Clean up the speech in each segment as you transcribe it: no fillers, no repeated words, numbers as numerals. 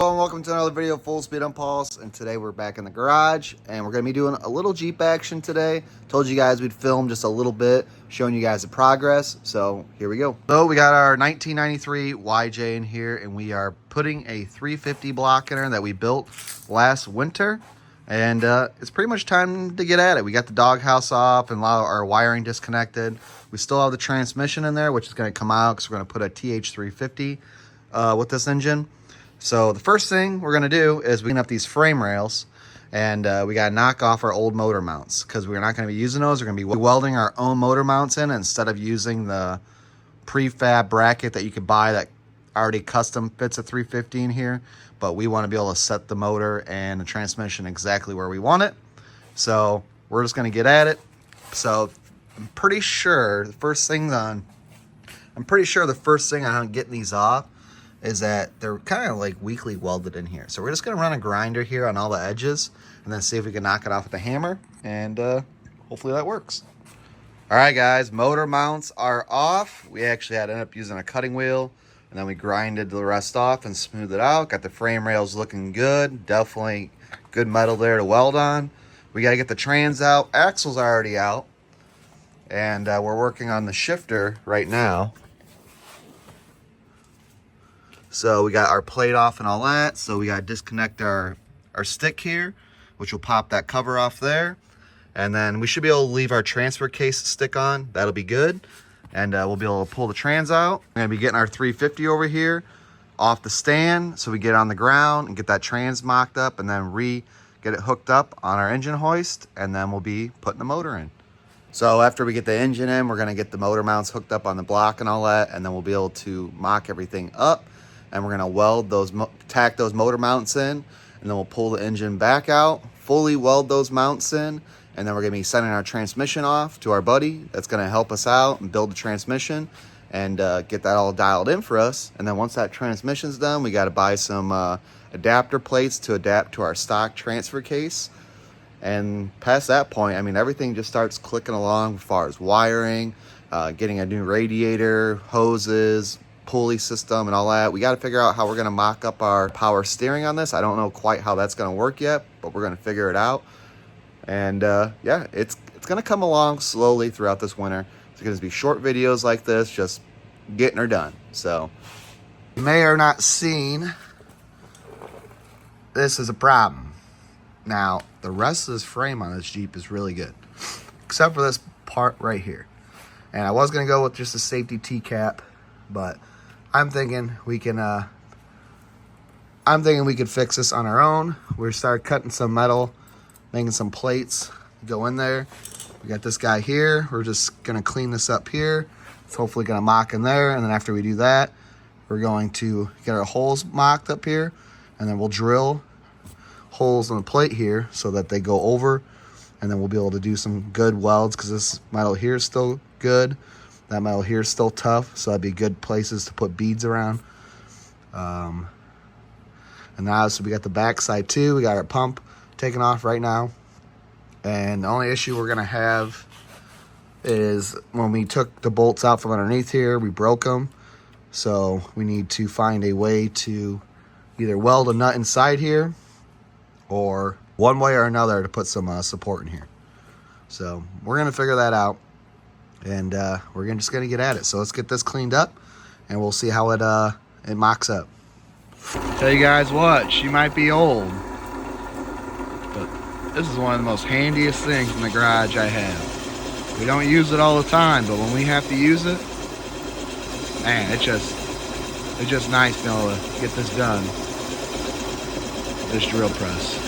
Hello and welcome to another video of Full Speed on Pulse, and today we're back in the garage and we're going to be doing a little Jeep action today. Told you guys we'd film just a little bit, showing you guys the progress, so here we go. So we got our 1993 YJ in here, and we are putting a 350 block in there that we built last winter, and it's pretty much time to get at it. We got the doghouse off and a lot of our wiring disconnected. We still have the transmission in there, which is going to come out because we're going to put a TH350 with this engine. So the first thing we're going to do is clean up these frame rails, and we got to knock off our old motor mounts because we're not going to be using those. We're going to be welding our own motor mounts in instead of using the prefab bracket that you could buy that already custom fits a 350 in here. But we want to be able to set the motor and the transmission exactly where we want it. So we're just going to get at it. So I'm pretty sure the first thing on getting these off is that they're kind of like weakly welded in here. So we're just going to run a grinder here on all the edges and then see if we can knock it off with a hammer, and hopefully that works. All right, guys, motor mounts are off. We actually had to end up using a cutting wheel, and then we grinded the rest off and smoothed it out. Got the frame rails looking good. Definitely good metal there to weld on. We got to get the trans out. Axles are already out, and we're working on the shifter right now. So we got our plate off and all that. So we got to disconnect our stick here, which will pop that cover off there. And then we should be able to leave our transfer case stick on. That'll be good. And we'll be able to pull the trans out. We're going to be getting our 350 over here off the stand, so we get on the ground and get that trans mocked up, and then get it hooked up on our engine hoist, and then we'll be putting the motor in. So after we get the engine in, we're going to get the motor mounts hooked up on the block and all that, and then we'll be able to mock everything up. And we're going to weld those, tack those motor mounts in, and then we'll pull the engine back out, fully weld those mounts in, and then we're going to be sending our transmission off to our buddy that's going to help us out and build the transmission and get that all dialed in for us. And then once that transmission's done, we got to buy some adapter plates to adapt to our stock transfer case. And past that point, I mean, everything just starts clicking along as far as wiring, getting a new radiator, hoses, pulley system and all that. We got to figure out how we're going to mock up our power steering on this. I don't know quite how that's going to work yet, but we're going to figure it out. And yeah, it's going to come along slowly throughout this winter. It's going to be short videos like this, just getting her done. So you may or not seen, this is a problem. Now, the rest of this frame on this Jeep is really good, except for this part right here. And I was going to go with just a safety T-cap, but I'm thinking we could fix this on our own. We start cutting some metal, making some plates, go in there. We got this guy here. We're just gonna clean this up here. It's hopefully gonna mock in there, and then after we do that, we're going to get our holes mocked up here, and then we'll drill holes in the plate here so that they go over, and then we'll be able to do some good welds because this metal here is still good. That metal here is still tough, so that'd be good places to put beads around. And now, so we got the back side too. We got our pump taken off right now. And the only issue we're gonna have is when we took the bolts out from underneath here, we broke them. So we need to find a way to either weld a nut inside here or one way or another to put some support in here. So we're gonna figure that out. And we're just gonna get at it. So let's get this cleaned up, and we'll see how it mocks up. Tell you guys what, she might be old, but this is one of the most handiest things in the garage I have. We don't use it all the time, but when we have to use it, man, it's just nice being able to get this done. This drill press.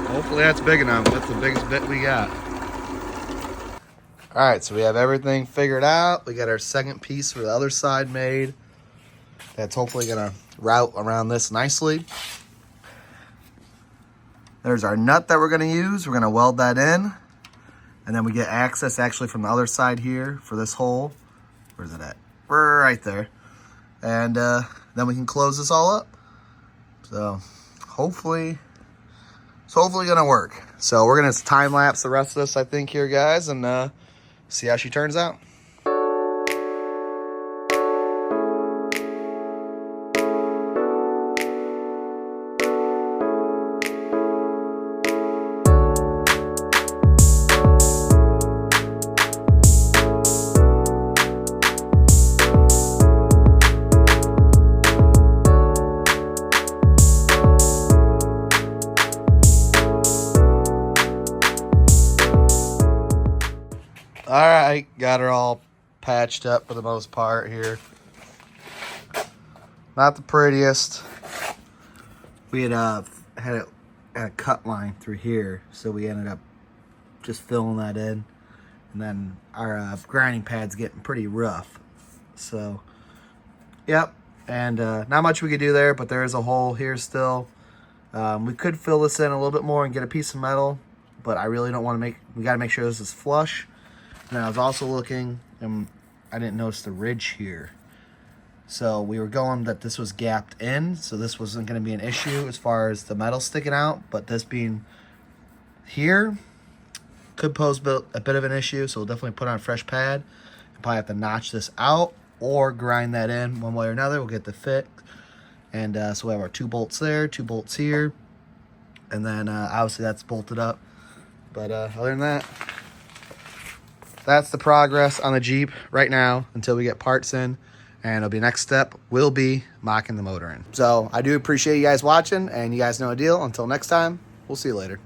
Hopefully that's big enough. That's the biggest bit we got. All right, so we have everything figured out. We got our second piece for the other side made. That's hopefully gonna route around this nicely. There's our nut that we're gonna use. We're gonna weld that in. And then we get access actually from the other side here for this hole. Where's it at? Right there. And then we can close this all up. So hopefully gonna work. So we're gonna time lapse the rest of this, I think, here, guys, and see how she turns out. All right, got her all patched up for the most part here. Not the prettiest. We had a cut line through here, so we ended up just filling that in. And then our grinding pad's getting pretty rough. So, yep. And not much we could do there, but there is a hole here still. We could fill this in a little bit more and get a piece of metal, but I really don't want to we got to make sure this is flush. And I was also looking, and I didn't notice the ridge here. So we were going that this was gapped in, so this wasn't going to be an issue as far as the metal sticking out. But this being here could pose a bit of an issue, so we'll definitely put on a fresh pad. And probably have to notch this out or grind that in one way or another. We'll get the fit. And so we have our 2 bolts there, 2 bolts here. And then obviously that's bolted up. But other than that, that's the progress on the Jeep right now until we get parts in. And it'll be next step will be mocking the motor in. So I do appreciate you guys watching, and you guys know the deal. Until next time, we'll see you later.